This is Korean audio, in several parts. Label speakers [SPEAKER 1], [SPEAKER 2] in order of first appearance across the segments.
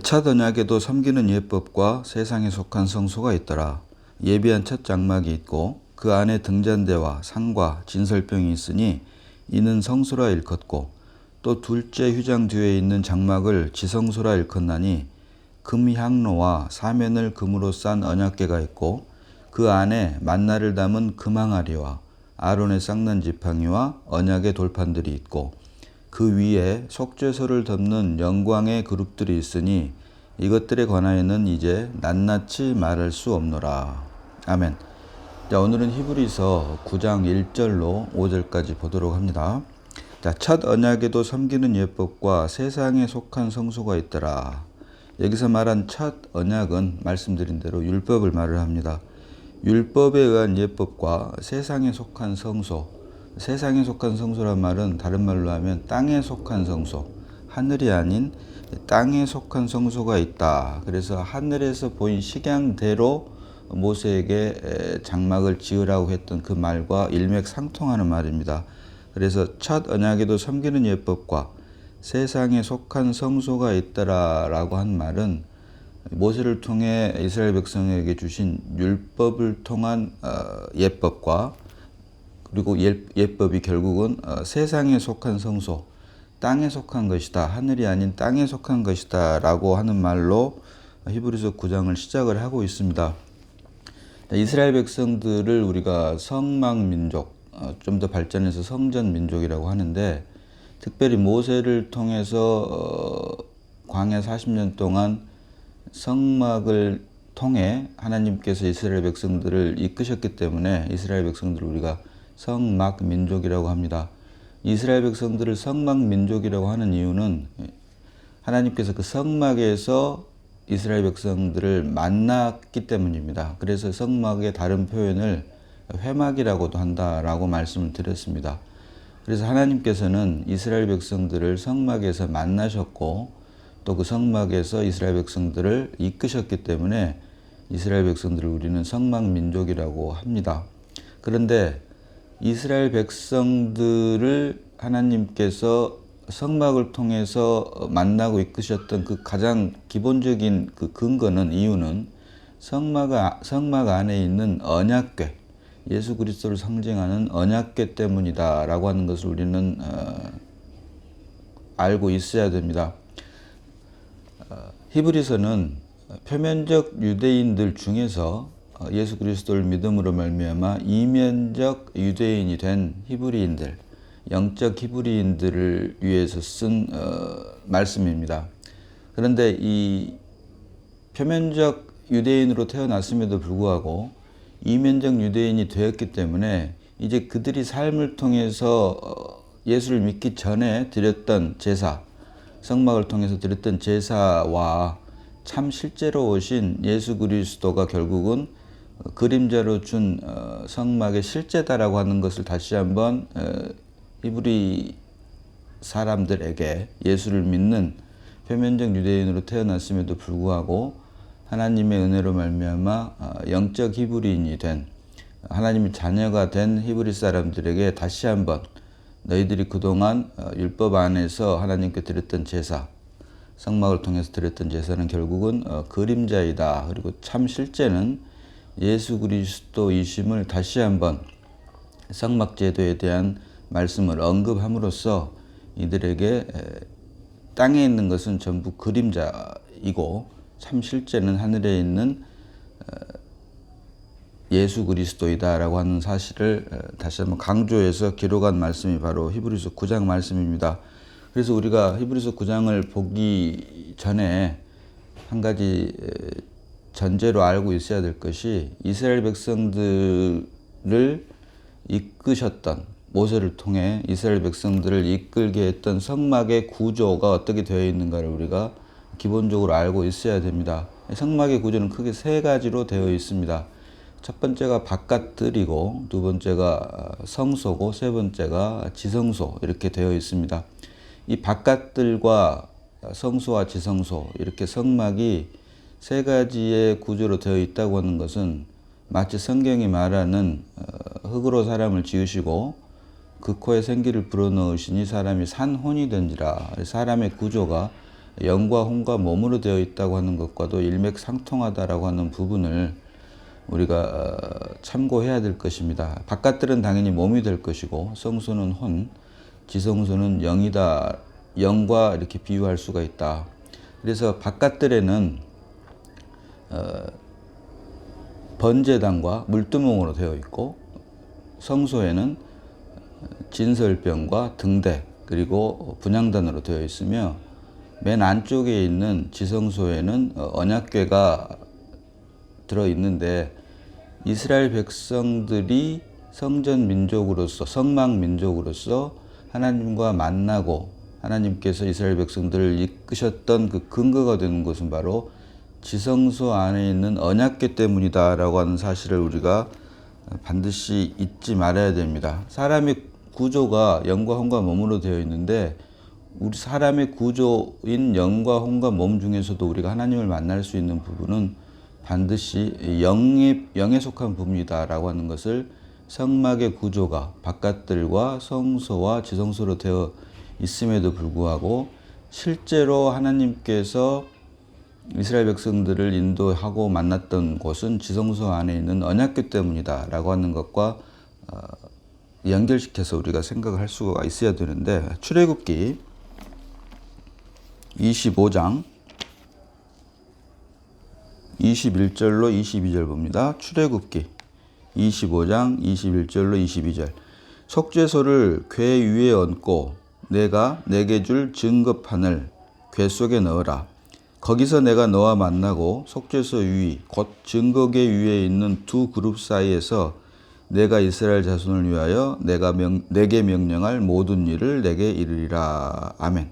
[SPEAKER 1] 첫 언약에도 섬기는 예법과 세상에 속한 성소가 있더라. 예비한 첫 장막이 있고 그 안에 등잔대와 상과 진설병이 있으니 이는 성소라 일컫고, 또 둘째 휘장 뒤에 있는 장막을 지성소라 일컫나니 금향로와 사면을 금으로 싼 언약궤가 있고 그 안에 만나를 담은 금항아리와 아론의 쌍난 지팡이와 언약의 돌판들이 있고 그 위에 속죄소를 덮는 영광의 그룹들이 있으니 이것들에 관하여는 이제 낱낱이 말할 수 없노라. 아멘. 자, 오늘은 히브리서 9장 1절로 5절까지 보도록 합니다. 자, 첫 언약에도 섬기는 예법과 세상에 속한 성소가 있더라. 여기서 말한 첫 언약은 말씀드린 대로 율법을 말을 합니다. 율법에 의한 예법과 세상에 속한 성소, 세상에 속한 성소란 말은 다른 말로 하면 땅에 속한 성소, 하늘이 아닌 땅에 속한 성소가 있다. 그래서 하늘에서 보인 식양대로 모세에게 장막을 지으라고 했던 그 말과 일맥상통하는 말입니다. 그래서 첫 언약에도 섬기는 예법과 세상에 속한 성소가 있더라라고 한 말은 모세를 통해 이스라엘 백성에게 주신 율법을 통한 예법과 그리고 예법이 결국은 세상에 속한 성소, 땅에 속한 것이다, 하늘이 아닌 땅에 속한 것이다 라고 하는 말로 히브리서 9장을 시작을 하고 있습니다. 이스라엘 백성들을 우리가 성막민족, 좀 더 발전해서 성전민족이라고 하는데, 특별히 모세를 통해서 광야 40년 동안 성막을 통해 하나님께서 이스라엘 백성들을 이끄셨기 때문에 이스라엘 백성들을 우리가 성막민족이라고 합니다. 이스라엘 백성들을 성막민족이라고 하는 이유는 하나님께서 그 성막에서 이스라엘 백성들을 만났기 때문입니다. 그래서 성막의 다른 표현을 회막이라고도 한다라고 말씀을 드렸습니다. 그래서 하나님께서는 이스라엘 백성들을 성막에서 만나셨고 또 그 성막에서 이스라엘 백성들을 이끄셨기 때문에 이스라엘 백성들을 우리는 성막민족이라고 합니다. 그런데 이스라엘 백성들을 하나님께서 성막을 통해서 만나고 이끄셨던 그 가장 기본적인 그 근거는, 이유는 성막 안에 있는 언약궤, 예수 그리스도를 상징하는 언약궤 때문이다라고 하는 것을 우리는 알고 있어야 됩니다. 히브리서는 표면적 유대인들 중에서 예수 그리스도를 믿음으로 말미암아 이면적 유대인이 된 히브리인들, 영적 히브리인들을 위해서 쓴 말씀입니다. 그런데 이 표면적 유대인으로 태어났음에도 불구하고 이면적 유대인이 되었기 때문에 이제 그들이 삶을 통해서 예수를 믿기 전에 드렸던 제사, 성막을 통해서 드렸던 제사와 참 실제로 오신 예수 그리스도가 결국은 그림자로 준 성막의 실제다라고 하는 것을 다시 한번 히브리 사람들에게, 예수를 믿는 표면적 유대인으로 태어났음에도 불구하고 하나님의 은혜로 말미암아 영적 히브리인이 된, 하나님의 자녀가 된 히브리 사람들에게 다시 한번 너희들이 그동안 율법 안에서 하나님께 드렸던 제사, 성막을 통해서 드렸던 제사는 결국은 그림자이다. 그리고 참 실제는 예수 그리스도이심을 다시 한번 성막 제도에 대한 말씀을 언급함으로써 이들에게 땅에 있는 것은 전부 그림자이고 참 실제는 하늘에 있는 예수 그리스도이다라고 하는 사실을 다시 한번 강조해서 기록한 말씀이 바로 히브리서 9장 말씀입니다. 그래서 우리가 히브리서 9장을 보기 전에 한 가지 전제로 알고 있어야 될 것이, 이스라엘 백성들을 이끄셨던, 모세를 통해 이스라엘 백성들을 이끌게 했던 성막의 구조가 어떻게 되어 있는가를 우리가 기본적으로 알고 있어야 됩니다. 성막의 구조는 크게 세 가지로 되어 있습니다. 첫 번째가 바깥들이고, 두 번째가 성소고, 세 번째가 지성소, 이렇게 되어 있습니다. 이 바깥들과 성소와 지성소, 이렇게 성막이 세 가지의 구조로 되어 있다고 하는 것은 마치 성경이 말하는 흙으로 사람을 지으시고 그 코에 생기를 불어넣으시니 사람이 산혼이 된지라, 사람의 구조가 영과 혼과 몸으로 되어 있다고 하는 것과도 일맥상통하다라고 하는 부분을 우리가 참고해야 될 것입니다. 바깥들은 당연히 몸이 될 것이고 성소는 혼, 지성소는 영이다. 영과 이렇게 비유할 수가 있다. 그래서 바깥들에는 번제단과 물두멍으로 되어 있고 성소에는 진설병과 등대 그리고 분향단으로 되어 있으며 맨 안쪽에 있는 지성소에는 언약궤가 들어있는데 이스라엘 백성들이 성전 민족으로서 성막 민족으로서 하나님과 만나고 하나님께서 이스라엘 백성들을 이끄셨던 그 근거가 되는 것은 바로 지성소 안에 있는 언약궤 때문이다라고 하는 사실을 우리가 반드시 잊지 말아야 됩니다. 사람의 구조가 영과 혼과 몸으로 되어 있는데 우리 사람의 구조인 영과 혼과 몸 중에서도 우리가 하나님을 만날 수 있는 부분은 반드시 영에 속한 부분이다라고 하는 것을 성막의 구조가 바깥들과 성소와 지성소로 되어 있음에도 불구하고 실제로 하나님께서 이스라엘 백성들을 인도하고 만났던 곳은 지성소 안에 있는 언약궤 때문이다라고 하는 것과 연결시켜서 우리가 생각을 할 수가 있어야 되는데 출애굽기 25장 21절로 22절 봅니다. 출애굽기 25장 21절로 22절 속죄소를 궤 위에 얹고 내가 내게 줄 증거판을 궤 속에 넣으라. 거기서 내가 너와 만나고 속죄소 위 곧 증거궤 위에 있는 두 그룹 사이에서 내가 이스라엘 자손을 위하여 내게 명령할 모든 일을 내게 이르리라. 아멘.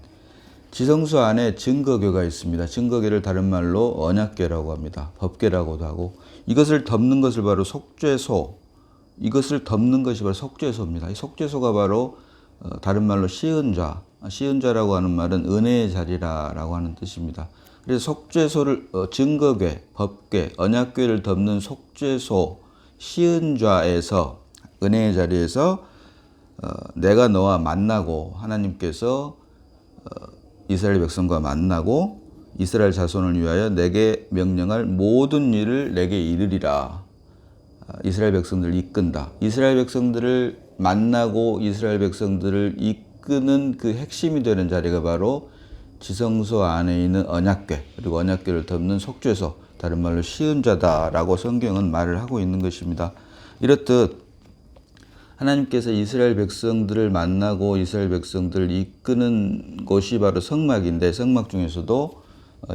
[SPEAKER 1] 지성소 안에 증거궤가 있습니다. 증거궤를 다른 말로 언약궤라고 합니다. 법궤라고도 하고 이것을 덮는 것을 바로 속죄소, 이것을 덮는 것이 바로 속죄소입니다. 이 속죄소가 바로 다른 말로 시은좌, 시은좌라고 하는 말은 은혜의 자리라고 하는 뜻입니다. 그래서 속죄소를 증거궤, 법궤, 언약궤를 덮는 속죄소, 시은좌에서 은혜의 자리에서 내가 너와 만나고 하나님께서 이스라엘 백성과 만나고 이스라엘 자손을 위하여 내게 명령할 모든 일을 내게 이르리라. 이스라엘 백성들을 이끈다. 이스라엘 백성들을 만나고 이스라엘 백성들을 이끄는 그 핵심이 되는 자리가 바로 지성소 안에 있는 언약궤 그리고 언약궤를 덮는 속죄소 다른 말로 시은좌다라고 성경은 말을 하고 있는 것입니다. 이렇듯 하나님께서 이스라엘 백성들을 만나고 이스라엘 백성들을 이끄는 곳이 바로 성막인데 성막 중에서도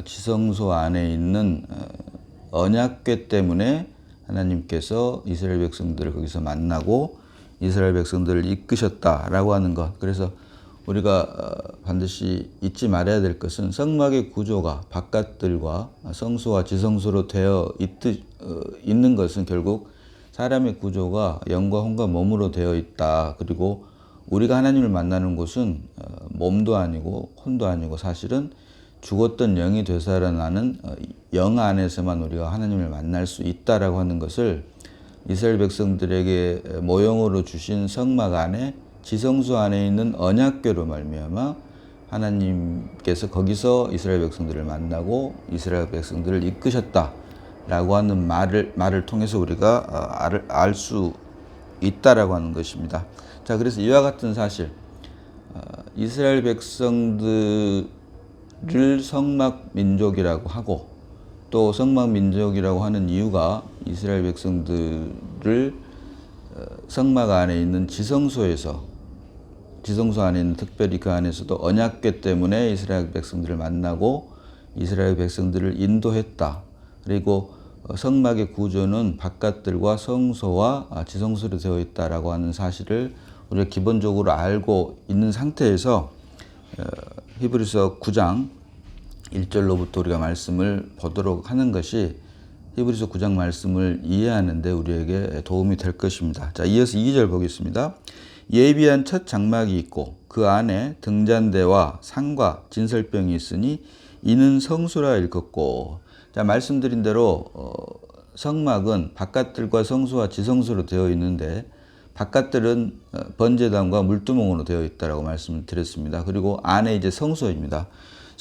[SPEAKER 1] 지성소 안에 있는 언약궤 때문에 하나님께서 이스라엘 백성들을 거기서 만나고 이스라엘 백성들을 이끄셨다라고 하는 것. 그래서 우리가 반드시 잊지 말아야 될 것은 성막의 구조가 바깥들과 성소와 지성소로 되어 있는 것은 결국 사람의 구조가 영과 혼과 몸으로 되어 있다. 그리고 우리가 하나님을 만나는 곳은 몸도 아니고 혼도 아니고 사실은 죽었던 영이 되살아나는 영 안에서만 우리가 하나님을 만날 수 있다라고 하는 것을 이스라엘 백성들에게 모형으로 주신 성막 안에 지성소 안에 있는 언약궤로 말미암아 하나님께서 거기서 이스라엘 백성들을 만나고 이스라엘 백성들을 이끄셨다. 라고 하는 말을 통해서 우리가 알 수 있다라고 하는 것입니다. 자, 그래서 이와 같은 사실, 이스라엘 백성들을 성막 민족이라고 하고 또 성막 민족이라고 하는 이유가 이스라엘 백성들을 성막 안에 있는 지성소 안에 있는 특별히 그 안에서도 언약궤 때문에 이스라엘 백성들을 만나고 이스라엘 백성들을 인도했다. 그리고 성막의 구조는 바깥들과 성소와 지성소로 되어 있다라고 하는 사실을 우리가 기본적으로 알고 있는 상태에서 히브리서 9장 1절로부터 우리가 말씀을 보도록 하는 것이 히브리서 9장 말씀을 이해하는 데 우리에게 도움이 될 것입니다. 자, 이어서 2절 보겠습니다. 예비한 첫 장막이 있고 그 안에 등잔대와 상과 진설병이 있으니 이는 성소라 일컫고. 자, 말씀드린 대로 성막은 바깥들과 성소와 지성소로 되어 있는데 바깥들은 번제단과 물두멍으로 되어 있다라고 말씀을 드렸습니다. 그리고 안에 이제 성소입니다.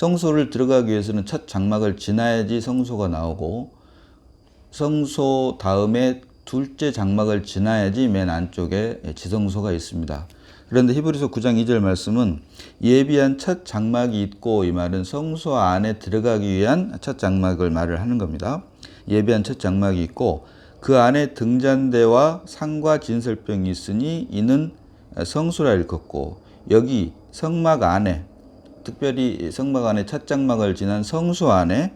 [SPEAKER 1] 성소를 들어가기 위해서는 첫 장막을 지나야지 성소가 나오고 성소 다음에 둘째 장막을 지나야지 맨 안쪽에 지성소가 있습니다. 그런데 히브리서 9장 2절 말씀은 예비한 첫 장막이 있고, 이 말은 성소 안에 들어가기 위한 첫 장막을 말을 하는 겁니다. 예비한 첫 장막이 있고 그 안에 등잔대와 상과 진설병이 있으니 이는 성소라 일컫고, 여기 성막 안에, 특별히 성막 안에 첫 장막을 지난 성소 안에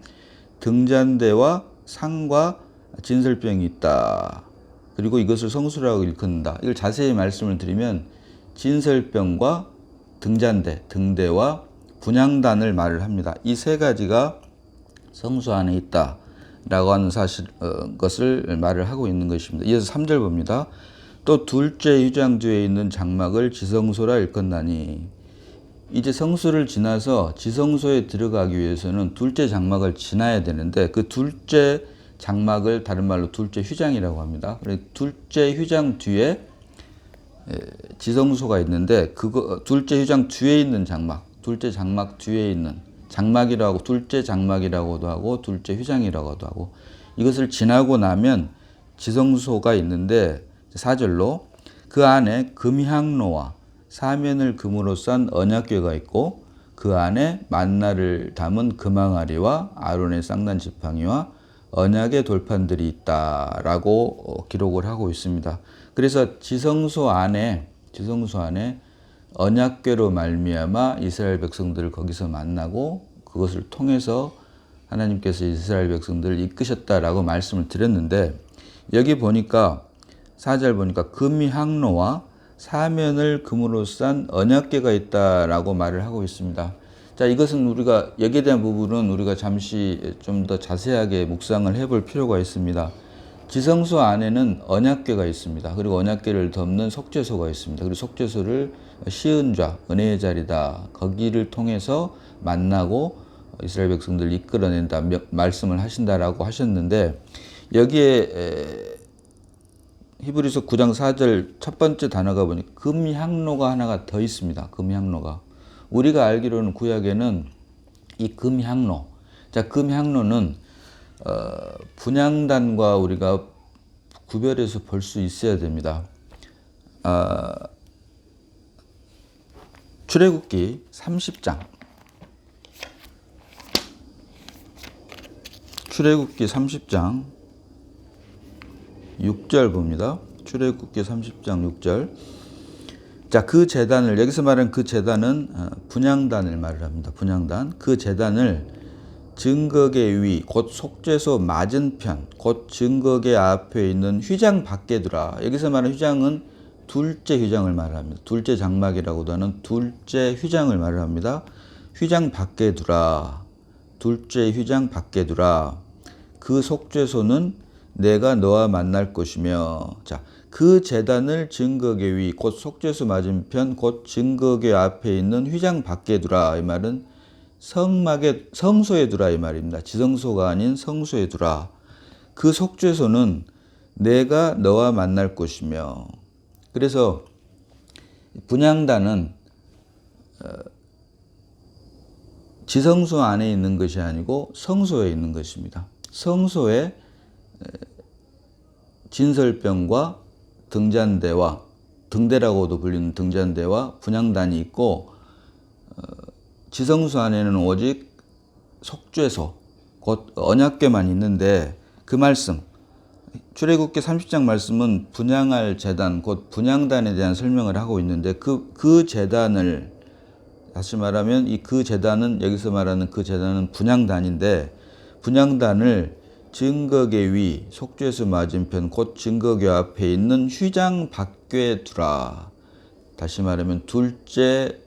[SPEAKER 1] 등잔대와 상과 진설병이 있다. 그리고 이것을 성소라고 일컫는다. 이걸 자세히 말씀을 드리면 진설병과 등잔대, 등대와 분향단을 말을 합니다. 이 세 가지가 성소 안에 있다라고 하는 것을 말을 하고 있는 것입니다. 이어서 3절 봅니다. 또 둘째 휘장 뒤에 있는 장막을 지성소라 일컫나니, 이제 성소를 지나서 지성소에 들어가기 위해서는 둘째 장막을 지나야 되는데 그 둘째 장막을 다른 말로 둘째 휘장이라고 합니다. 둘째 휘장 뒤에 지성소가 있는데 그거 둘째 휘장 뒤에 있는 장막, 둘째 장막 뒤에 있는 장막이라고, 둘째 장막이라고도 하고 둘째 휘장이라고도 하고, 이것을 지나고 나면 지성소가 있는데 4절로 그 안에 금향로와 사면을 금으로 싼 언약궤가 있고 그 안에 만나를 담은 금항아리와 아론의 쌍난 지팡이와 언약의 돌판들이 있다라고 기록을 하고 있습니다. 그래서 지성소 안에 언약궤로 말미암아 이스라엘 백성들을 거기서 만나고 그것을 통해서 하나님께서 이스라엘 백성들을 이끄셨다라고 말씀을 드렸는데, 여기 보니까 4절 보니까 금이 항로와 사면을 금으로 싼 언약궤가 있다라고 말을 하고 있습니다. 자, 이것은 우리가 여기에 대한 부분은 우리가 잠시 좀 더 자세하게 묵상을 해볼 필요가 있습니다. 지성소 안에는 언약궤가 있습니다. 그리고 언약궤를 덮는 속죄소가 있습니다. 그리고 속죄소를 시은 좌, 은혜의 자리다, 거기를 통해서 만나고 이스라엘 백성들을 이끌어낸다 말씀을 하신다라고 하셨는데, 여기에 히브리서 9장 4절 첫 번째 단어가 보니까 금향로가 하나가 더 있습니다. 금향로가. 우리가 알기로는 구약에는 이 금향로, 자, 금향로는 분향단과 우리가 구별해서 볼 수 있어야 됩니다. 출애굽기 30장. 출애굽기 30장 6절 봅니다. 출애굽기 30장 6절. 자, 그 제단을, 여기서 말하는 그 제단은 분향단을 말을 합니다. 분향단. 그 제단을 증거계 위, 곧 속죄소 맞은편, 곧 증거계 앞에 있는 휘장 밖에 두라. 여기서 말하는 휘장은 둘째 휘장을 말을 합니다. 둘째 장막이라고도 하는 둘째 휘장을 말을 합니다. 휘장 밖에 두라. 둘째 휘장 밖에 두라. 그 속죄소는 내가 너와 만날 것이며, 자, 그 제단을 증거계 위, 곧 속죄소 맞은편, 곧 증거계 앞에 있는 휘장 밖에 두라. 이 말은 성소에 두라 이 말입니다. 지성소가 아닌 성소에 두라. 그 속죄소는 내가 너와 만날 것이며. 그래서 분향단은 지성소 안에 있는 것이 아니고 성소에 있는 것입니다. 성소에 진설병과 등잔대와, 등대라고도 불리는 등잔대와 분향단이 있고, 지성소 안에는 오직 속죄소, 곧 언약궤만 있는데, 그 말씀, 출애굽기 30장 말씀은 분향할 제단, 곧 분향단에 대한 설명을 하고 있는데, 그 제단을, 다시 말하면 그 제단은, 여기서 말하는 그 제단은 분향단인데, 분향단을 증거계 위, 속죄소 맞은편, 곧 증거궤 앞에 있는 휘장 밖에 두라. 다시 말하면 둘째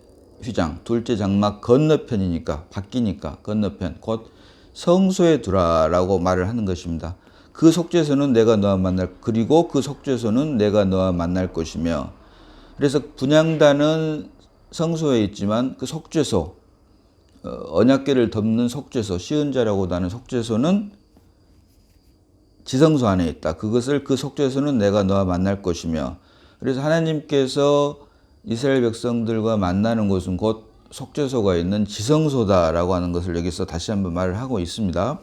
[SPEAKER 1] 휘장, 둘째 장막 건너편이니까, 바뀌니까 건너편, 곧 성소에 두라라고 말을 하는 것입니다. 그 속죄소는 내가 너와 그리고 그 속죄소는 내가 너와 만날 것이며. 그래서 분향단은 성소에 있지만 그 속죄소, 언약궤를 덮는 속죄소, 시은자라고도 하는 속죄소는 지성소 안에 있다. 그 속죄소는 내가 너와 만날 것이며. 그래서 하나님께서 이스라엘 백성들과 만나는 곳은 곧 속죄소가 있는 지성소다라고 하는 것을 여기서 다시 한번 말을 하고 있습니다.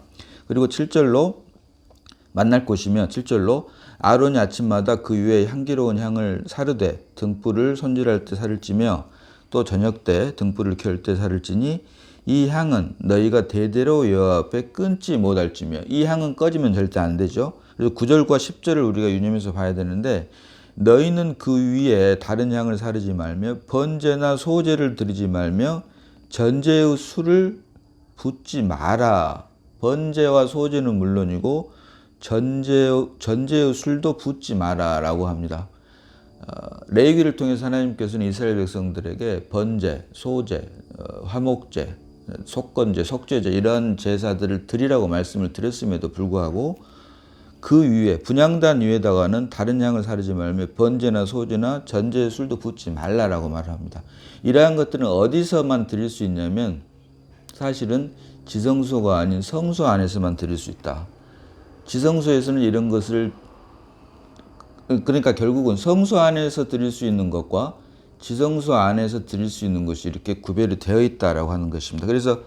[SPEAKER 1] 그리고 7절로 만날 곳이며 7절로 아론이 아침마다 그 위에 향기로운 향을 사르되 등불을 손질할 때 살을 찌며 또 저녁 때 등불을 켤 때 살을 찌니 이 향은 너희가 대대로 여호와 앞에 끊지 못할지며 이 향은 꺼지면 절대 안 되죠. 그래서 9절과 10절을 우리가 유념해서 봐야 되는데 너희는 그 위에 다른 향을 사르지 말며 번제나 소제를 드리지 말며 전제의 술을 붓지 마라. 번제와 소제는 물론이고 전제의 술도 붓지 마라 라고 합니다. 레위기를 통해서 하나님께서는 이스라엘 백성들에게 번제, 소제, 화목제, 속건제, 속죄제 이런 제사들을 드리라고 말씀을 드렸음에도 불구하고 그 위에 분향단 위에다가는 다른 향을 사르지 말며 번제나 소제나 전제의 술도 붓지 말라라고 말합니다. 이러한 것들은 어디서만 드릴 수 있냐면 사실은 지성소가 아닌 성소 안에서만 드릴 수 있다. 지성소에서는 이런 것을 그러니까 결국은 성소 안에서 드릴 수 있는 것과 지성소 안에서 드릴 수 있는 것이 이렇게 구별이 되어 있다라고 하는 것입니다. 그래서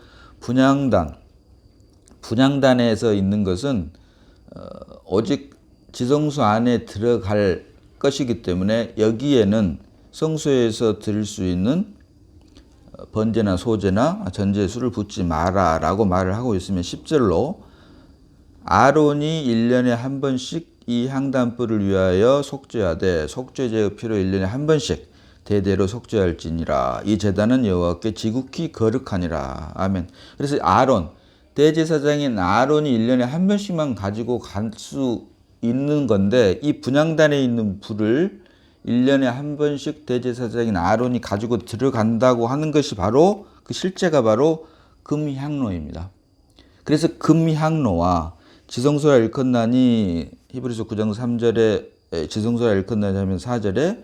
[SPEAKER 1] 분향단에서 있는 것은 오직 지성소 안에 들어갈 것이기 때문에 여기에는 성소에서 드릴 수 있는 번제나 소제나 전제의 술을 붓지 마라 라고 말을 하고 있으면 10절로 아론이 1년에 한 번씩 이 향단불을 위하여 속죄하되 속죄제의 피로 1년에 한 번씩 대대로 속죄할지니라. 이 제단은 여호와께 지극히 거룩하니라. 아멘. 그래서 아론, 대제사장인 아론이 1년에 한 번씩만 가지고 갈 수 있는 건데 이 분향단에 있는 불을 1년에 한 번씩 대제사장인 아론이 가지고 들어간다고 하는 것이 바로 그 실제가 바로 금향로입니다. 그래서 금향로와 지성소라 일컫나니 히브리서 9장 3절에 지성소라 일컫나니 하면 4절에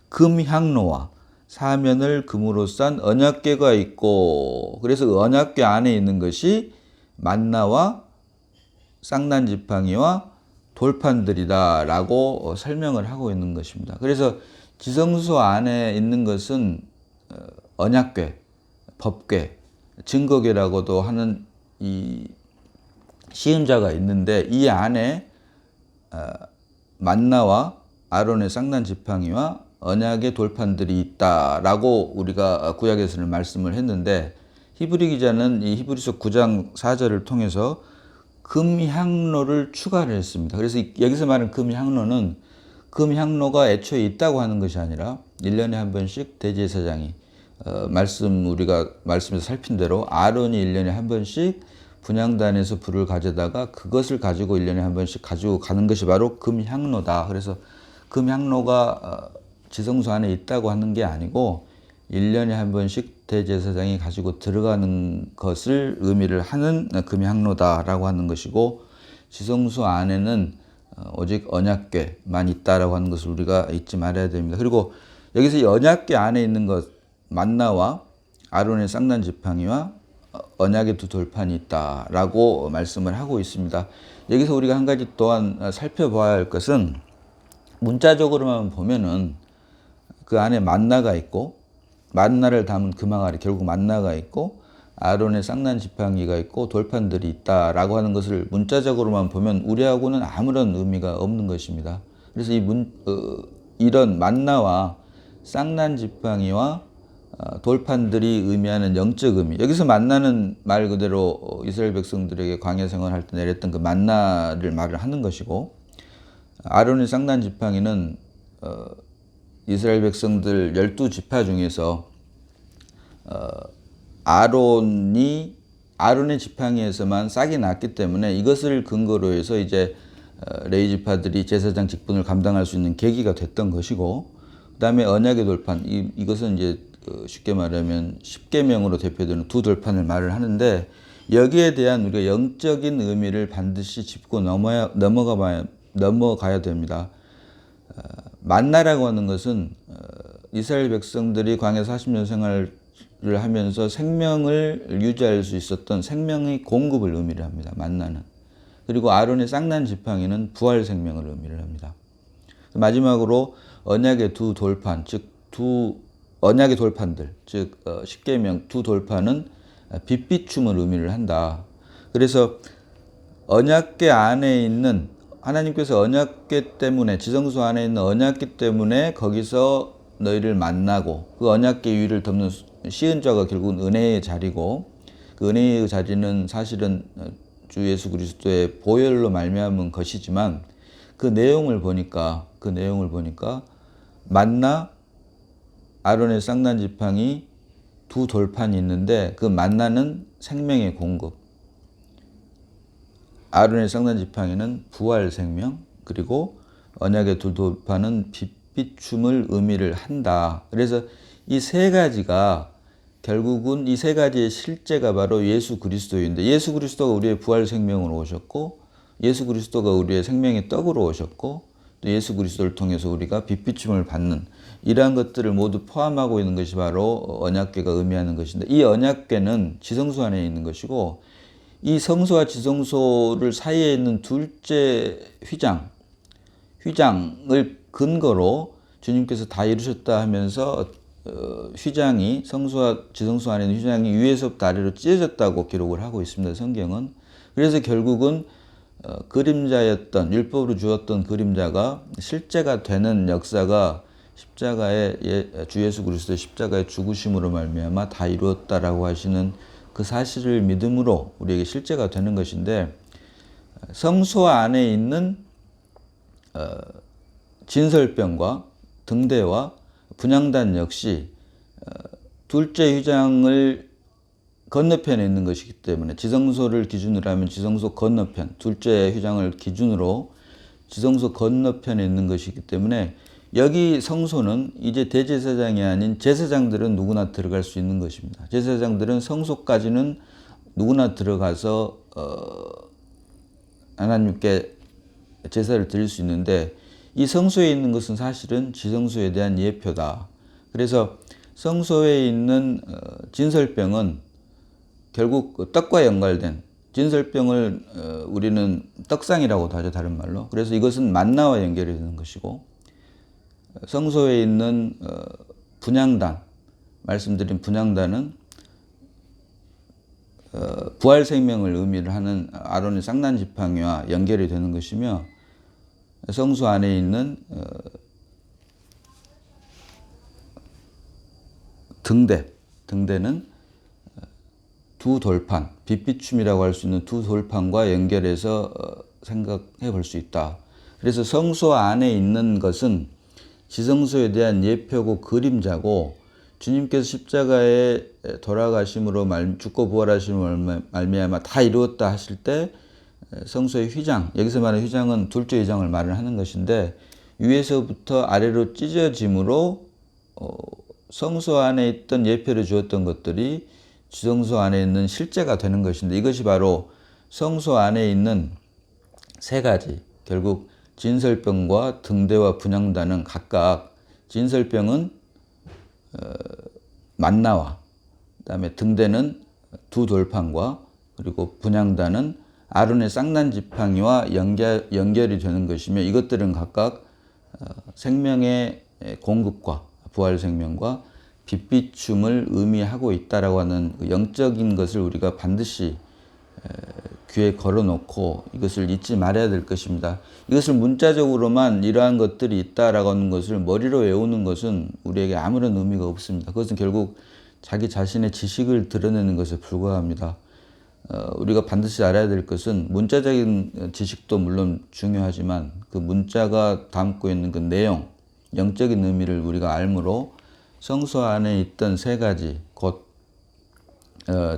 [SPEAKER 1] 금향로와 사면을 금으로 싼 언약궤가 있고 그래서 그 언약궤 안에 있는 것이 만나와 쌍난지팡이와 돌판들이다 라고 설명을 하고 있는 것입니다. 그래서 지성소 안에 있는 것은 언약궤, 법궤, 증거궤라고도 하는 이 시음자가 있는데 이 안에 만나와 아론의 쌍난지팡이와 언약의 돌판들이 있다라고 우리가 구약에서는 말씀을 했는데 히브리 기자는 이 히브리서 9장 4절을 통해서 금향로를 추가를 했습니다. 그래서 여기서 말하는 금향로는 금향로가 애초에 있다고 하는 것이 아니라 1년에 한 번씩 대제사장이 우리가 말씀에서 살핀 대로 아론이 1년에 한 번씩 분향단에서 불을 가져다가 그것을 가지고 1년에 한 번씩 가지고 가는 것이 바로 금향로다. 그래서 금향로가 지성소 안에 있다고 하는 게 아니고 1년에 한 번씩 대제사장이 가지고 들어가는 것을 의미를 하는 금향로다라고 하는 것이고 지성소 안에는 오직 언약궤만 있다라고 하는 것을 우리가 잊지 말아야 됩니다. 그리고 여기서 이 언약궤 안에 있는 것 만나와 아론의 쌍난지팡이와 언약의 두 돌판이 있다라고 말씀을 하고 있습니다. 여기서 우리가 한 가지 또한 살펴봐야 할 것은 문자적으로만 보면은 그 안에 만나가 있고 만나를 담은 금항아리 결국 만나가 있고 아론의 쌍난지팡이가 있고 돌판들이 있다라고 하는 것을 문자적으로만 보면 우리하고는 아무런 의미가 없는 것입니다. 그래서 이런 만나와 쌍난지팡이와 돌판들이 의미하는 영적 의미 여기서 만나는 말 그대로 이스라엘 백성들에게 광야 생활할 때 내렸던 그 만나를 말을 하는 것이고 아론의 쌍난지팡이는 이스라엘 백성들 12지파 중에서 아론의 지팡이에서만 싹이 났기 때문에 이것을 근거로 해서 이제 레위 지파들이 제사장 직분을 감당할 수 있는 계기가 됐던 것이고 그다음에 언약의 돌판 이것은 이제 쉽게 말하면 십계명으로 대표되는 두 돌판을 말을 하는데 여기에 대한 우리가 영적인 의미를 반드시 짚고 넘어가야 됩니다. 만나라고 하는 것은 이스라엘 백성들이 광야 40년 생활을 하면서 생명을 유지할 수 있었던 생명의 공급을 의미를 합니다. 만나는. 그리고 아론의 쌍난지팡이는 부활 생명을 의미를 합니다. 마지막으로 언약의 두 돌판, 즉 두 언약의 돌판들, 즉 십계명 두 돌판은 빛비춤을 의미를 한다. 그래서 언약궤 안에 있는 하나님께서 언약궤 때문에 지성소 안에 있는 언약궤 때문에 거기서 너희를 만나고 그 언약궤 위를 덮는 시은자가 결국은 은혜의 자리고 그 은혜의 자리는 사실은 주 예수 그리스도의 보혈로 말미암은 것이지만 그 내용을 보니까 만나 아론의 쌍난 지팡이 두 돌판이 있는데 그 만나는 생명의 공급. 아론의 쌍난 지팡이는 부활 생명, 그리고 언약의 두 돌판은 빛비춤을 의미를 한다. 그래서 이 세 가지가 결국은 이 세 가지의 실제가 바로 예수 그리스도인데 예수 그리스도가 우리의 부활 생명으로 오셨고 예수 그리스도가 우리의 생명의 떡으로 오셨고 또 예수 그리스도를 통해서 우리가 빛비춤을 받는 이러한 것들을 모두 포함하고 있는 것이 바로 언약궤가 의미하는 것인데 이 언약궤는 지성소 안에 있는 것이고 이 성소와 지성소를 사이에 있는 둘째 휘장을 근거로 주님께서 다 이루셨다 하면서 휘장이 성소와 지성소 안에 있는 휘장이 위에서부터 아래로 찢어졌다고 기록을 하고 있습니다. 성경은. 그래서 결국은 그림자였던 율법으로 주었던 그림자가 실제가 되는 역사가 십자가의 주 예수 그리스도의 십자가의 죽으심으로 말미암아 다 이루었다라고 하시는 그 사실을 믿음으로 우리에게 실제가 되는 것인데 성소 안에 있는 진설병과 등대와 분향단 역시 둘째 휘장을 건너편에 있는 것이기 때문에 지성소를 기준으로 하면 지성소 건너편, 둘째 휘장을 기준으로 지성소 건너편에 있는 것이기 때문에 여기 성소는 이제 대제사장이 아닌 제사장들은 누구나 들어갈 수 있는 것입니다. 제사장들은 성소까지는 누구나 들어가서 하나님께 제사를 드릴 수 있는데 이 성소에 있는 것은 사실은 지성소에 대한 예표다. 그래서 성소에 있는 진설병은 결국 떡과 연관된 진설병을 우리는 떡상이라고도 하죠. 다른 말로. 그래서 이것은 만나와 연결이 되는 것이고 성소에 있는 분향단, 말씀드린 분향단은 부활 생명을 의미를 하는 아론의 쌍난 지팡이와 연결이 되는 것이며 성소 안에 있는 등대는 두 돌판, 빛비춤이라고 할 수 있는 두 돌판과 연결해서 생각해 볼 수 있다. 그래서 성소 안에 있는 것은 지성소에 대한 예표고 그림자고 주님께서 십자가에 돌아가심으로 죽고 부활하심으로 말미암아 다 이루었다 하실 때 성소의 휘장, 여기서 말하는 휘장은 둘째 휘장을 말을 하는 것인데 위에서부터 아래로 찢어짐으로 성소 안에 있던 예표를 주었던 것들이 지성소 안에 있는 실제가 되는 것인데 이것이 바로 성소 안에 있는 세 가지, 결국 진설병과 등대와 분향단은 각각 진설병은 만나와 그다음에 등대는 두 돌판과 그리고 분향단은 아론의 쌍난 지팡이와 연결이 되는 것이며 이것들은 각각 생명의 공급과 부활 생명과 빛비춤을 의미하고 있다라고 하는 영적인 것을 우리가 반드시 귀에 걸어놓고 이것을 잊지 말아야 될 것입니다. 이것을 문자적으로만 이러한 것들이 있다라고 하는 것을 머리로 외우는 것은 우리에게 아무런 의미가 없습니다. 그것은 결국 자기 자신의 지식을 드러내는 것에 불과합니다. 우리가 반드시 알아야 될 것은 문자적인 지식도 물론 중요하지만 그 문자가 담고 있는 그 내용, 영적인 의미를 우리가 알므로 성소 안에 있던 세 가지, 곧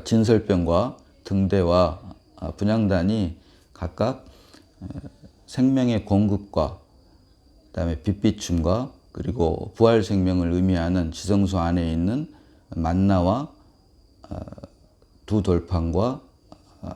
[SPEAKER 1] 진설병과 등대와 분향단이 각각 생명의 공급과 그다음에 빛비춤과 그리고 부활 생명을 의미하는 지성소 안에 있는 만나와 두 돌판과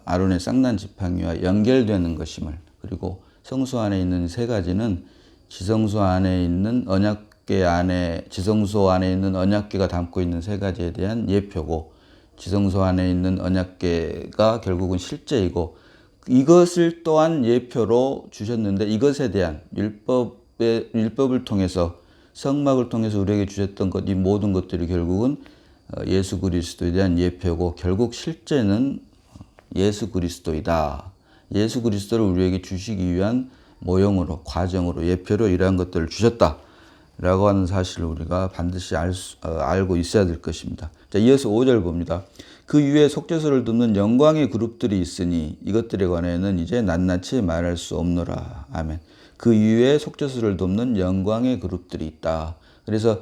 [SPEAKER 1] 아론의 쌍난 지팡이와 연결되는 것임을, 그리고 성소 안에 있는 세 가지는 지성소 안에 있는 언약궤 안에, 지성소 안에 있는 언약궤가 담고 있는 세 가지에 대한 예표고 지성소 안에 있는 언약궤가 결국은 실제이고 이것을 또한 예표로 주셨는데 이것에 대한 율법을 통해서 성막을 통해서 우리에게 주셨던 것, 이 모든 것들이 결국은 예수 그리스도에 대한 예표고 결국 실제는 예수 그리스도이다. 예수 그리스도를 우리에게 주시기 위한 모형으로, 과정으로, 예표로 이러한 것들을 주셨다. 라고 하는 사실을 우리가 반드시 알고 있어야 될 것입니다. 자, 이어서 5절 봅니다. 그 위에 속죄소를 돕는 영광의 그룹들이 있으니 이것들에 관해는 이제 낱낱이 말할 수 없노라. 아멘. 그 위에 속죄소를 돕는 영광의 그룹들이 있다. 그래서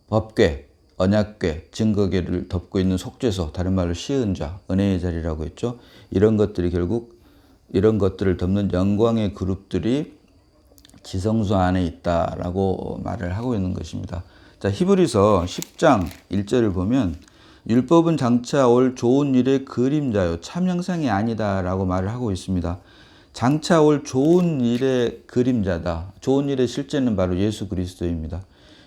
[SPEAKER 1] 법궤, 언약궤, 증거궤를 덮고 있는 속죄소, 다른 말로 시은좌, 은혜의 자리라고 했죠. 이런 것들이 결국 이런 것들을 덮는 영광의 그룹들이 지성소 안에 있다라고 말을 하고 있는 것입니다. 자, 히브리서 10장 1절을 보면 율법은 장차 올 좋은 일의 그림자요 참 형상이 아니다라고 말을 하고 있습니다. 장차 올 좋은 일의 그림자다. 좋은 일의 실제는 바로 예수 그리스도입니다.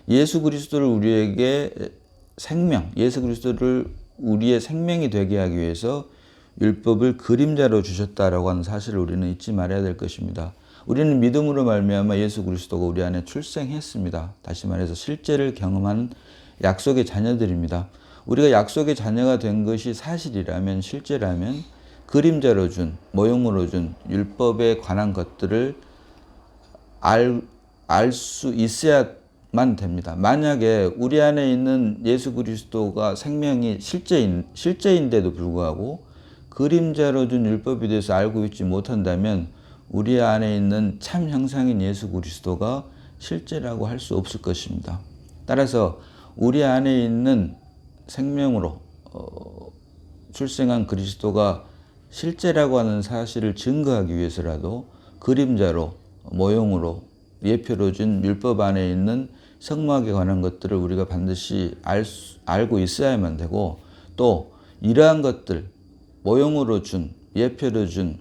[SPEAKER 1] 예수 그리스도를 우리에게 생명, 예수 그리스도를 우리의 생명이 되게 하기 위해서 율법을 그림자로 주셨다라고 하는 사실을 우리는 잊지 말아야 될 것입니다. 우리는 믿음으로 말미암아 예수 그리스도가 우리 안에 출생했습니다. 다시 말해서 실제를 경험하는 약속의 자녀들입니다. 우리가 약속의 자녀가 된 것이 사실이라면, 실제라면 그림자로 준, 모형으로 준 율법에 관한 것들을 알 수 있어야만 됩니다. 만약에 우리 안에 있는 예수 그리스도가 생명이 실제인데도 불구하고 그림자로 준 율법에 대해서 알고 있지 못한다면 우리 안에 있는 참 형상인 예수 그리스도가 실제라고 할 수 없을 것입니다. 따라서 우리 안에 있는 생명으로 출생한 그리스도가 실제라고 하는 사실을 증거하기 위해서라도 그림자로, 모형으로, 예표로 준 율법 안에 있는 성막에 관한 것들을 우리가 반드시 알고 있어야만 되고, 또 이러한 것들, 모형으로 준, 예표로 준,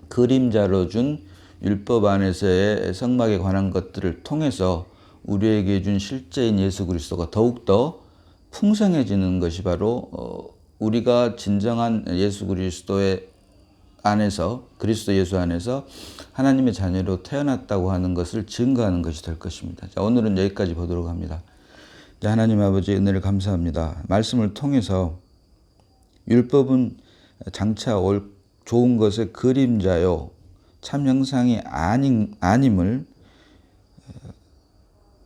[SPEAKER 1] 그림자로 준 율법 안에서의 성막에 관한 것들을 통해서 우리에게 준 실제인 예수 그리스도가 더욱더 풍성해지는 것이 바로 우리가 진정한 예수 그리스도의 안에서, 그리스도 예수 안에서 하나님의 자녀로 태어났다고 하는 것을 증거하는 것이 될 것입니다. 자, 오늘은 여기까지 보도록 합니다. 자, 하나님 아버지 은혜를 감사합니다. 말씀을 통해서 율법은 장차 올 좋은 것의 그림자요 참 형상이 아님을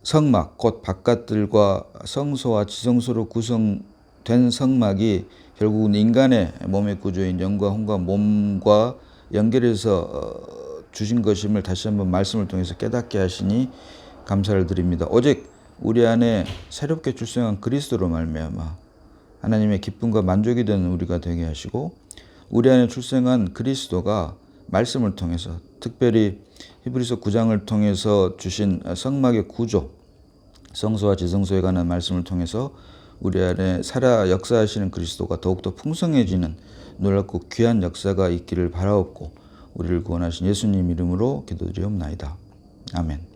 [SPEAKER 1] 성막, 곧 바깥들과 성소와 지성소로 구성된 성막이 결국은 인간의 몸의 구조인 영과 혼과 몸과 연결해서 주신 것임을 다시 한번 말씀을 통해서 깨닫게 하시니 감사를 드립니다. 오직 우리 안에 새롭게 출생한 그리스도로 말미암아 하나님의 기쁨과 만족이 되는 우리가 되게 하시고, 우리 안에 출생한 그리스도가 말씀을 통해서, 특별히 히브리서 9장을 통해서 주신 성막의 구조, 성소와 지성소에 관한 말씀을 통해서 우리 안에 살아 역사하시는 그리스도가 더욱더 풍성해지는 놀랍고 귀한 역사가 있기를 바라옵고, 우리를 구원하신 예수님 이름으로 기도드리옵나이다. 아멘.